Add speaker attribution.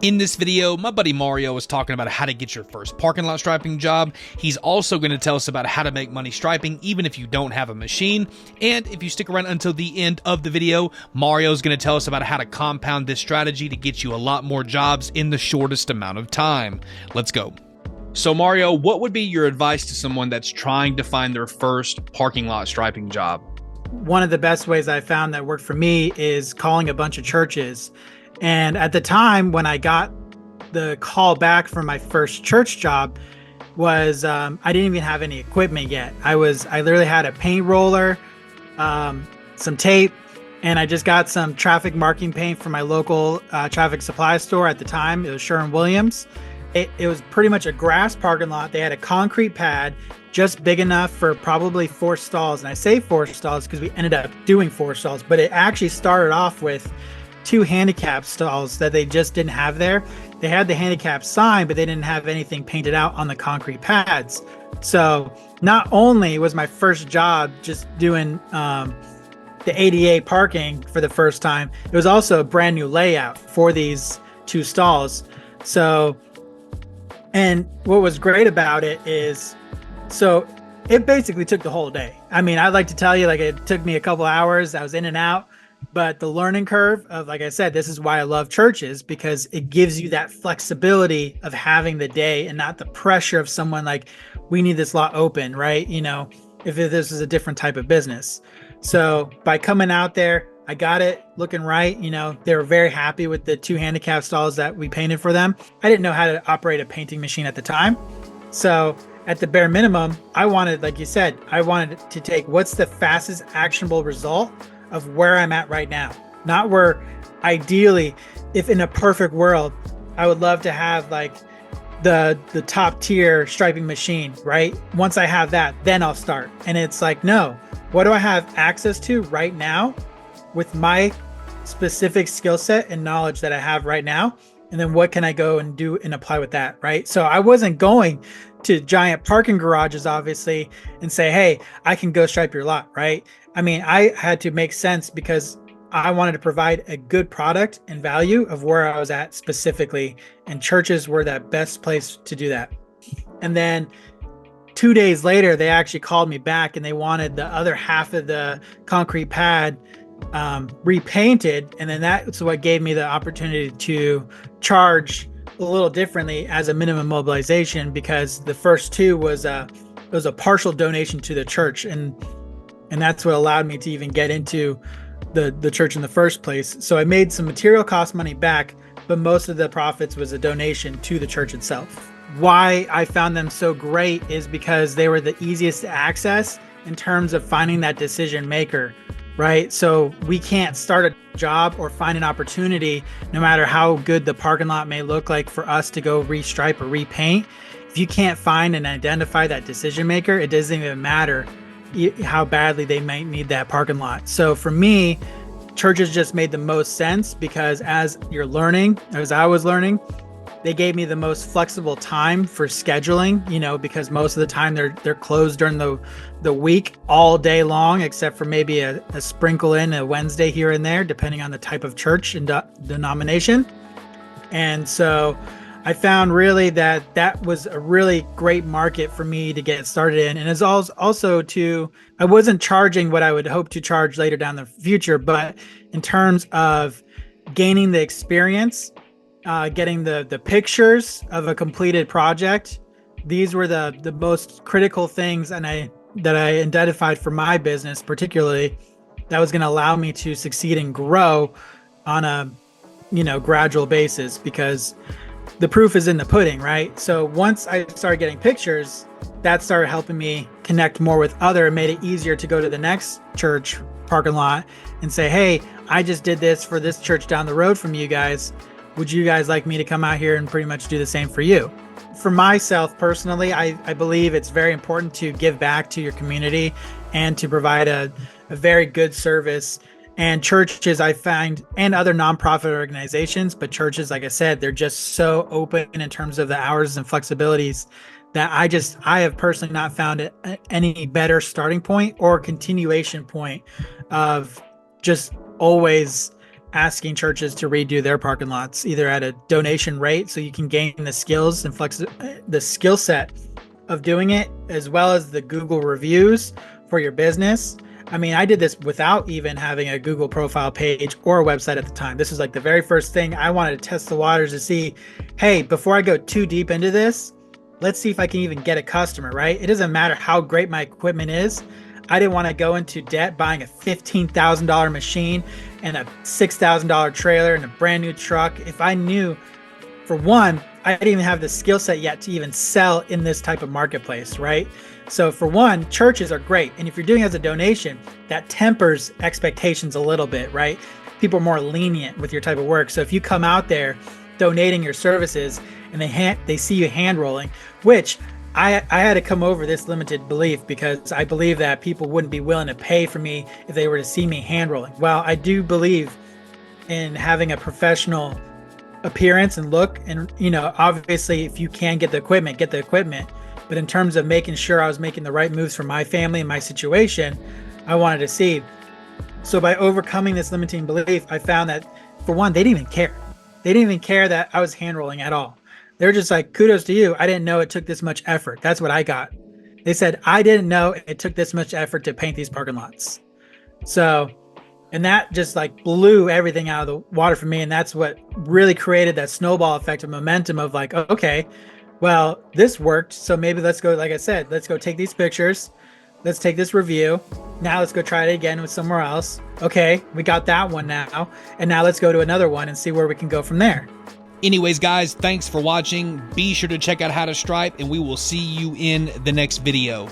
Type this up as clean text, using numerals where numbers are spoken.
Speaker 1: In this video, my buddy Mario is talking about how to get your first parking lot striping job. He's also going to tell us about how to make money striping even if you don't have a machine. And if you stick around until the end of the video, Mario is going to tell us about how to compound this strategy to get you a lot more jobs in the shortest amount of time. Let's go. So Mario, what would be your advice to someone that's trying to find their first parking lot striping job?
Speaker 2: One of the best ways I found that worked for me is calling a bunch of churches. And at the time when I got the call back from my first church job was I didn't even have any equipment yet. I literally had a paint roller, some tape, and I just got some traffic marking paint from my local traffic supply store at the time. It was Sherwin-Williams. It was pretty much a grass parking lot. They had a concrete pad just big enough for probably 4 stalls. And I say 4 stalls because we ended up doing 4 stalls, but it actually started off with 2 handicap stalls that they just didn't have there. They had the handicap sign, but they didn't have anything painted out on the concrete pads. So not only was my first job just doing the ADA parking for the first time, it was also a brand new layout for these 2 stalls. So, and what was great about it is, so it basically took the whole day. I mean, I'd like to tell you, like, it took me a couple hours. I was in and out. But the learning curve of, like I said, this is why I love churches, because it gives you that flexibility of having the day and not the pressure of someone like, we need this lot open, right? You know, if this is a different type of business. So by coming out there, I got it looking right. You know, they were very happy with the 2 handicap stalls that we painted for them. I didn't know how to operate a painting machine at the time. So at the bare minimum, I wanted, like you said, I wanted to take what's the fastest actionable result of where I'm at right now. Not where, ideally, if in a perfect world, I would love to have like the top tier striping machine, right? Once I have that, then I'll start. And it's like, no, what do I have access to right now with my specific skill set and knowledge that I have right now? And then what can I go and do and apply with that, right? So I wasn't going to giant parking garages, obviously, and say, hey, I can go stripe your lot, right? I mean, I had to make sense because I wanted to provide a good product and value of where I was at specifically, and churches were that best place to do that. And then 2 days later, they actually called me back and they wanted the other half of the concrete pad repainted. And then that's what gave me the opportunity to charge a little differently as a minimum mobilization, because the first 2 was it was a partial donation to the church, and that's what allowed me to even get into the church in the first place. So I made some material cost money back, but most of the profits was a donation to the church itself. Why I found them so great is because they were the easiest to access in terms of finding that decision maker, right? So we can't start a job or find an opportunity, no matter how good the parking lot may look like, for us to go restripe or repaint. If you can't find and identify that decision maker, it doesn't even matter how badly they might need that parking lot. So for me, churches just made the most sense, because as you're learning, as I was learning, they gave me the most flexible time for scheduling, you know, because most of the time they're closed during the week all day long, except for maybe a sprinkle in a Wednesday here and there, depending on the type of church and denomination. And so I found really that was a really great market for me to get started in. And it's also I wasn't charging what I would hope to charge later down the future, but in terms of gaining the experience, getting the pictures of a completed project, these were the most critical things that I identified for my business, particularly, that was going to allow me to succeed and grow on a, you know, gradual basis, because the proof is in the pudding, right? So once I started getting pictures, that started helping me connect more with other, and made it easier to go to the next church parking lot and say, hey, I just did this for this church down the road from you guys. Would you guys like me to come out here and pretty much do the same for you? For myself personally, I believe it's very important to give back to your community and to provide a very good service. And churches, I find, and other nonprofit organizations, but churches, like I said, they're just so open in terms of the hours and flexibilities that I have personally not found any better starting point or continuation point of just always asking churches to redo their parking lots, either at a donation rate so you can gain the skills and the skill set of doing it, as well as the Google reviews for your business. I mean, I did this without even having a Google profile page or a website at the time. This was like the very first thing. I wanted to test the waters to see, hey, before I go too deep into this, let's see if I can even get a customer, right? It doesn't matter how great my equipment is. I didn't want to go into debt buying a $15,000 machine and a $6,000 trailer and a brand new truck. If I knew, for one, I didn't even have the skill set yet to even sell in this type of marketplace, right? So for one, churches are great. And if you're doing it as a donation, that tempers expectations a little bit, right? People are more lenient with your type of work. So if you come out there donating your services and they see you hand rolling, which I had to come over this limited belief, because I believe that people wouldn't be willing to pay for me if they were to see me hand rolling. Well, I do believe in having a professional appearance and look, and obviously if you can get the equipment, get the equipment. But in terms of making sure I was making the right moves for my family and my situation, I wanted to see. So by overcoming this limiting belief, I found that, for one, they didn't even care. They didn't even care that I was hand rolling at all. They were just like, kudos to you. I didn't know it took this much effort. That's what I got. They said, I didn't know it took this much effort to paint these parking lots. So, and that just like blew everything out of the water for me. And that's what really created that snowball effect of momentum of like, okay, well, this worked. So maybe let's go, like I said, let's go take these pictures. Let's take this review. Now let's go try it again with somewhere else. Okay, we got that one now. And now let's go to another one and see where we can go from there.
Speaker 1: Anyways, guys, thanks for watching. Be sure to check out how to stripe, and we will see you in the next video.